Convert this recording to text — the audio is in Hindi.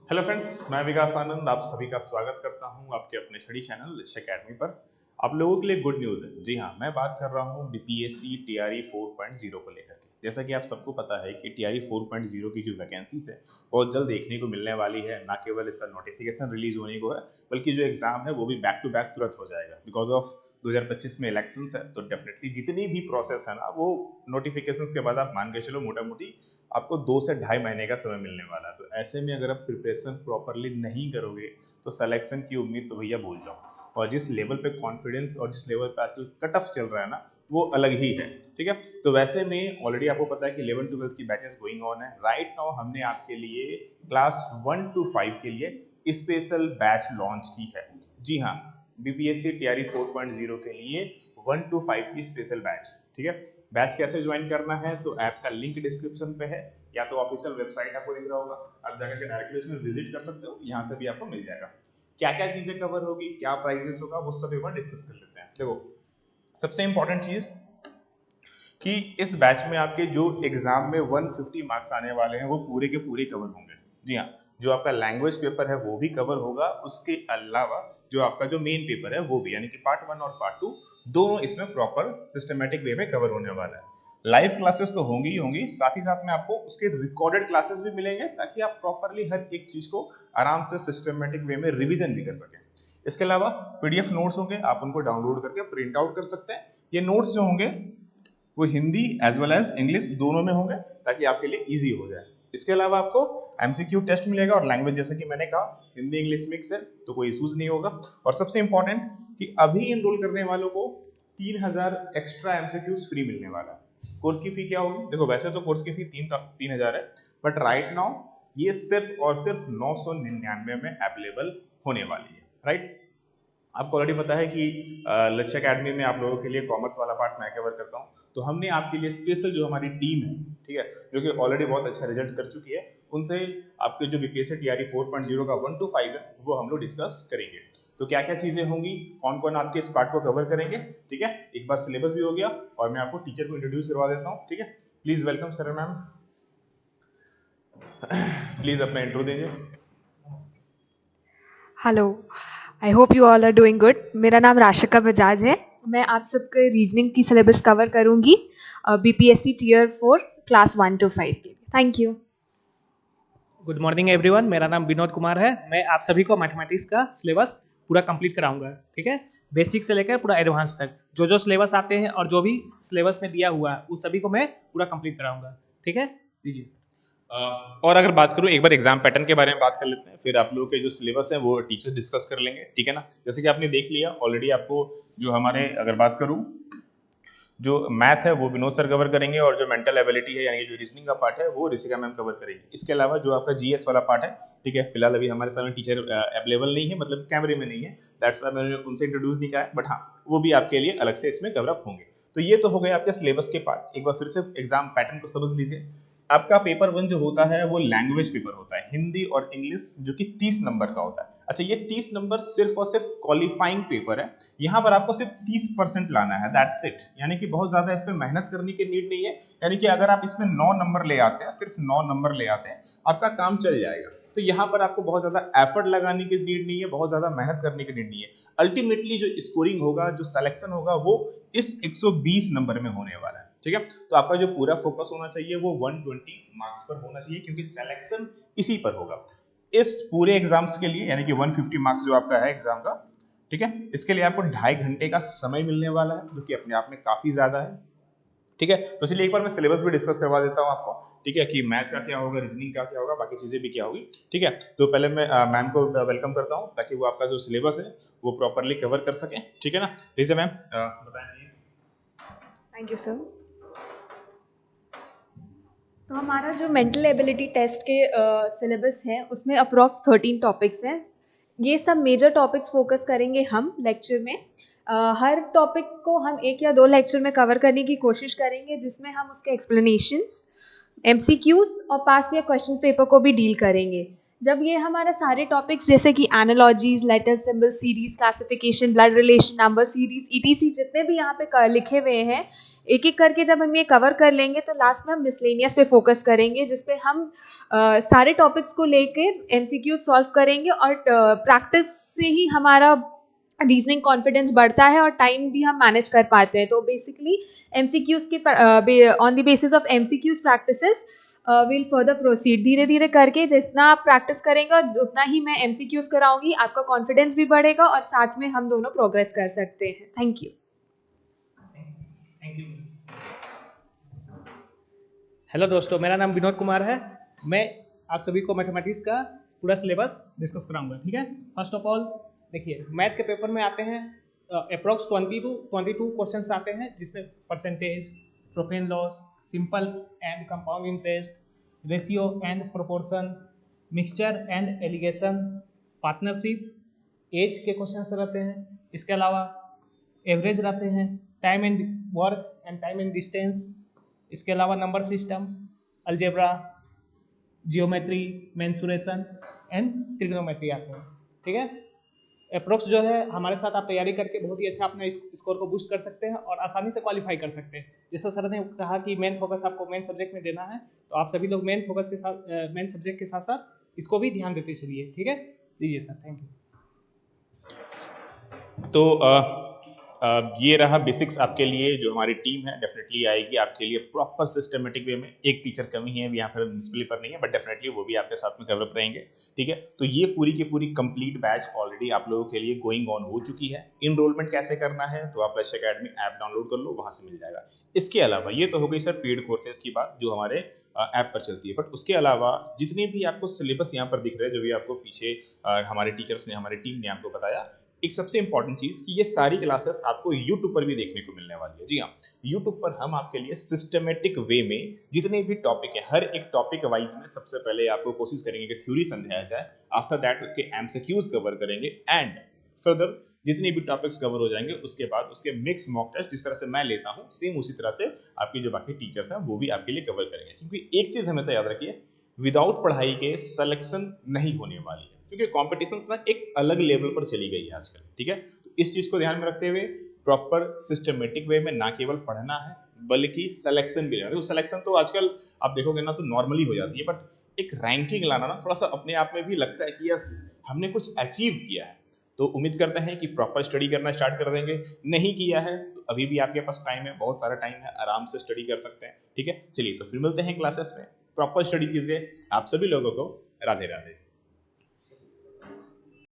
हेलो फ्रेंड्स, मैं विकास आनंद आप सभी का स्वागत करता हूं आपके अपने स्टडी चैनल लिट्स एकेडमी पर। आप लोगों के लिए गुड न्यूज़ है। जी हां, मैं बात कर रहा हूं बीपीएससी टीआरई 4.0 को लेकर के। जैसा कि आप सबको पता है कि टीआरई 4.0 की जो वैकेंसीज है बहुत जल्द देखने को मिलने वाली है। ना केवल इसका नोटिफिकेशन रिलीज होने को है, बल्कि जो एग्जाम है वो भी बैक टू बैक तुरंत हो जाएगा। बिकॉज ऑफ 2025 में इलेक्शंस है, तो डेफिनेटली जितनी भी प्रोसेस है ना, वो नोटिफिकेशंस के बाद आप मान के चलो मोटा मोटी आपको 2 से ढाई महीने का समय मिलने वाला है। तो ऐसे में अगर आप प्रिपरेशन प्रॉपरली नहीं करोगे तो सिलेक्शन की उम्मीद तो भैया भूल जाओ। और जिस लेवल पे कॉन्फिडेंस और जिस लेवल पे आजकल कट ऑफ चल रहा है ना, वो अलग ही है। ठीक है, तो वैसे में ऑलरेडी आपको पता है कि 11-12 की बैचेस गोइंग ऑन है राइट नाउ। हमने आपके लिए क्लास 1 to 5 के लिए स्पेशल बैच लॉन्च की है। जी हाँ, बीपीएससी टीआरई 4.0 के लिए 1 to 5 की स्पेशल बैच। ठीक है, बैच कैसे ज्वाइन करना है, तो ऐप का लिंक डिस्क्रिप्शन पे है, या तो ऑफिशियल वेबसाइट आपको दिख रहा होगा, आप जाकर के डायरेक्टली उसमें विजिट कर सकते हो, यहाँ से भी आपको मिल जाएगा। क्या क्या चीजें कवर होगी, क्या प्राइजेस होगा, वो सब एक बार डिस्कस कर लेते हैं। देखो, सबसे इंपॉर्टेंट चीज कि इस बैच में आपके जो एग्जाम में 150 मार्क्स आने वाले हैं वो पूरे के पूरे कवर होंगे। जी हाँ, जो आपका लैंग्वेज पेपर है वो भी कवर होगा, उसके अलावा जो आपका जो मेन पेपर है वो भी, यानी कि पार्ट 1 और पार्ट 2 दोनों इसमें प्रॉपर सिस्टमेटिक वे में कवर होने वाला है। लाइव क्लासेस तो होंगी ही होंगी, साथ ही साथ में आपको उसके रिकॉर्डेड क्लासेस भी मिलेंगे, ताकि आप प्रॉपरली हर एक चीज को आराम से सिस्टमेटिक वे में रिविजन भी कर सकें। इसके अलावा पीडीएफ नोट्स होंगे, आप उनको डाउनलोड करके प्रिंट आउट कर सकते हैं। ये नोट्स जो होंगे वो Hindi as well as English दोनों में होंगे, ताकि आपके लिए इजी हो जाए। इसके अलावा आपको एमसीक्यू टेस्ट मिलेगा, और लैंग्वेज जैसे कि मैंने कहा हिंदी इंग्लिश मिक्स है, तो कोई इशूज नहीं होगा। और सबसे इंपॉर्टेंट कि अभी इनरोल करने वालों को 3000 एक्स्ट्रा एमसीक्यूज फ्री मिलने वाला है। कोर्स की फी क्या होगी, देखो वैसे तो कोर्स की फी 3000 है, बट राइट नाउ ये सिर्फ और सिर्फ 999 में अवेलेबल होने वाली है। राइट, आपको ऑलरेडी पता है कि लक्ष्य अकेडमी में आप लोगों के लिए कॉमर्स वाला पार्ट मैं कवर करता हूँ, तो हमने आपके लिए स्पेशल जो हमारी टीम है, ठीक है, जो कि ऑलरेडी बहुत अच्छा रिजल्ट कर चुकी है, उनसे आपके जो बीपीएससी टीआरई 4.0 का 1 to 5 है वो हम लोग डिस्कस करेंगे। तो क्या क्या चीजें होंगी, कौन कौन आपके इस पार्ट को कवर करेंगे। ठीक है, एक बार सिलेबस भी हो गया और मैं आपको टीचर को इंट्रोड्यूस करवा देता हूँ। ठीक है, please welcome sir ma'am, please अपना इंट्रो दीजिए। Hello, I hope you all are doing good. मेरा नाम राशिका बजाज है। मैं आप सबके रीजनिंग की सिलेबस कवर करूंगी बीपीएससी टीयर 4 क्लास 1 to 5 के लिए। Thank you. Good morning everyone, मेरा नाम विनोद कुमार है। मैं आप सभी को मैथमेटिक्स का सिलेबस पूरा कंप्लीट कराऊंगा। ठीक है, बेसिक से लेकर पूरा एडवांस तक जो जो सिलेबस आते हैं और जो भी सिलेबस में दिया हुआ है उस सभी को मैं पूरा कंप्लीट कराऊंगा। ठीक है, दीजिए सर। और अगर बात करूं, एक बार एग्जाम पैटर्न के बारे में बात कर लेते हैं, फिर आप लोगों के जो सिलेबस है वो टीचर्स डिस्कस कर लेंगे। ठीक है ना, जैसे कि आपने देख लिया ऑलरेडी, आपको जो हमारे अगर बात करूं, जो मैथ है वो विनोद सर कवर करेंगे, और जो मेंटल एबिलिटी है यानी कि जो रीजनिंग का पार्ट है वो ऋषिका मैम कवर करेंगे। इसके अलावा जो आपका जीएस वाला पार्ट है, ठीक है, फिलहाल अभी हमारे सामने टीचर अवेलेबल नहीं है, मतलब कैमरे में नहीं है, दैट्स व्हाई मैंने उनसे इंट्रोड्यूस नहीं किया, बट हाँ वो भी आपके लिए अलग से इसमें कवर अप होंगे। तो ये तो हो गए आपके सिलेबस के पार्ट। एक बार फिर से एग्जाम पैटर्न को समझ लीजिए। आपका पेपर 1 जो होता है वो लैंग्वेज पेपर होता है, हिंदी और इंग्लिश, जो कि 30 नंबर का होता है। अच्छा, ये 30 नंबर सिर्फ और सिर्फ क्वालिफाइंग पेपर है, यहाँ पर आपको सिर्फ 30% लाना है, दैट्स इट। यानी कि बहुत ज्यादा इस पर मेहनत करने की नीड नहीं है। यानी कि अगर आप इसमें 9 नंबर ले आते हैं, सिर्फ 9 नंबर ले आते हैं, आपका काम चल जाएगा। तो यहाँ पर आपको बहुत ज्यादा एफर्ट लगाने की नीड नहीं है, बहुत ज्यादा मेहनत करने की नीड नहीं है। अल्टीमेटली जो स्कोरिंग होगा, जो सिलेक्शन होगा, वो इस 120 नंबर में होने वाला है। ठीक है, तो आपका जो पूरा फोकस होना चाहिए वो 120 मार्क्स पर होना चाहिए, क्योंकि सिलेक्शन इसी पर होगा इस पूरे एग्जाम्स के लिए, यानी कि 150 मार्क्स जो आपका है एग्जाम का। ठीक है, इसके लिए आपको 2.5 घंटे का समय मिलने वाला है, जो कि अपने आप में काफी ज्यादा है। ठीक है, तो चलिए एक बार मैं सिलेबस भी डिस्कस करवा देता हूं आपको। ठीक है, कि मैथ का क्या होगा, रीजनिंग का क्या होगा, बाकी चीजें भी क्या होगी। ठीक है, तो पहले मैं मैम को वेलकम करता हूं, ताकि वो आपका जो सिलेबस है वो प्रॉपरली कवर कर सके। ठीक है ना, लीजिए मैम बताएं प्लीज। Thank you sir. तो हमारा जो मेंटल एबिलिटी टेस्ट के सिलेबस है उसमें अप्रॉक्स 13 टॉपिक्स हैं। ये सब मेजर टॉपिक्स फोकस करेंगे हम लेक्चर में। हर टॉपिक को हम 1 या 2 लेक्चर में कवर करने की कोशिश करेंगे, जिसमें हम उसके एक्सप्लेनेशंस, एमसीक्यूज और पास्ट ईयर क्वेश्चंस पेपर को भी डील करेंगे। जब ये हमारा सारे टॉपिक्स जैसे कि analogies, letter symbol series, classification, blood relation, number series, ETC जितने भी यहाँ पे लिखे हुए हैं, एक एक करके जब हम ये कवर कर लेंगे तो लास्ट में हम मिसलेनियस पे फोकस करेंगे, जिसपे हम सारे टॉपिक्स को लेके एमसीक्यू सॉल्व करेंगे और प्रैक्टिस से ही हमारा रीजनिंग कॉन्फिडेंस बढ़ता है और टाइम भी हम मैनेज कर पाते हैं। तो बेसिकली एमसीक्यूज के on the basis of MCQs practices will further proceed. धीरे धीरे करके जितना आप प्रैक्टिस करेंगे और उतना ही मैं एमसीक्यूज कराऊंगी, आपका कॉन्फिडेंस भी बढ़ेगा और साथ में हम दोनों प्रोग्रेस कर सकते हैं। Thank you. Thank you. Hello दोस्तों, मेरा नाम विनोद कुमार है। मैं आप सभी को मैथमेटिक्स का पूरा सिलेबस डिस्कस कराऊंगा। ठीक है, फर्स्ट ऑफ ऑल देखिए, मैथ के पेपर में आते हैं अप्रोक्स 22 क्वेश्चंस आते हैं, जिसमें percentage, profit and loss, simple and compound interest, ratio and proportion, mixture and alligation, partnership, age के क्वेश्चंस रहते हैं। इसके अलावा एवरेज रहते हैं, time and work and time and distance. इसके अलावा number system, algebra, geometry, mensuration and trigonometry आते हैं। ठीक है, अप्रोक्स जो है हमारे साथ आप तैयारी करके बहुत ही अच्छा अपना स्कोर को बूस्ट कर सकते हैं और आसानी से क्वालिफाई कर सकते हैं। जैसा सर ने कहा कि मेन फोकस आपको मेन सब्जेक्ट में देना है, तो आप सभी लोग मेन फोकस के साथ मेन सब्जेक्ट के साथ साथ इसको भी ध्यान देते चलिए। ठीक है, दीजिए सर। Thank you. तो ये रहा बेसिक्स आपके लिए। जो हमारी टीम है डेफिनेटली आएगी आपके लिए प्रॉपर सिस्टमेटिक वे में। एक टीचर कमी है यहाँ पर डिस्प्ले पर नहीं है, बट डेफिनेटली वो भी आपके साथ में कवर रहेंगे। ठीक है, तो ये पूरी की पूरी कंप्लीट बैच ऑलरेडी आप लोगों के लिए गोइंग ऑन हो चुकी है। इनरोलमेंट कैसे करना है तो आप लक्ष्य अकेडमी ऐप डाउनलोड कर लो, वहाँ से मिल जाएगा। इसके अलावा ये तो हो गई सर पेड कोर्सेज की बात जो हमारे ऐप पर चलती है, बट उसके अलावा जितने भी आपको सिलेबस यहाँ पर दिख रहे हैं, जो भी आपको पीछे हमारे टीचर्स ने, हमारी टीम ने आपको बताया, एक सबसे इंपॉर्टेंट चीज कि ये सारी क्लासेस आपको YouTube पर भी देखने को मिलने वाली है। जी हाँ, YouTube पर हम आपके लिए सिस्टमेटिक वे में जितने भी टॉपिक है, हर एक टॉपिक वाइज में सबसे पहले आपको कोशिश करेंगे कि थ्योरी समझाया जाए, आफ्टर दैट उसके एमसीक्यूज कवर करेंगे, एंड फर्दर जितने भी टॉपिक्स कवर हो जाएंगे उसके बाद उसके मिक्स मॉक टेस्ट जिस तरह से मैं लेता हूँ, सेम उसी तरह से आपके जो बाकी टीचर्स हैं वो भी आपके लिए कवर करेंगे। क्योंकि एक चीज हमेशा याद रखिए, विदाउट पढ़ाई के सिलेक्शन नहीं होने वाली है, क्योंकि कॉम्पिटिशन ना एक अलग लेवल पर चली गई है आजकल। ठीक है, तो इस चीज को ध्यान में रखते हुए प्रॉपर सिस्टमेटिक वे में ना केवल पढ़ना है बल्कि सिलेक्शन भी लेना है। देखो सिलेक्शन तो आजकल आप देखोगे ना तो नॉर्मली हो जाती है, बट एक रैंकिंग लाना ना थोड़ा सा अपने आप में भी लगता है कि यस हमने कुछ अचीव किया है। तो उम्मीद करते हैं कि प्रॉपर स्टडी करना स्टार्ट कर देंगे। नहीं किया है तो अभी भी आपके पास टाइम है, बहुत सारा टाइम है, आराम से स्टडी कर सकते हैं। ठीक है, चलिए तो फिर मिलते हैं क्लासेस में। प्रॉपर स्टडी कीजिए। आप सभी लोगों को राधे राधे।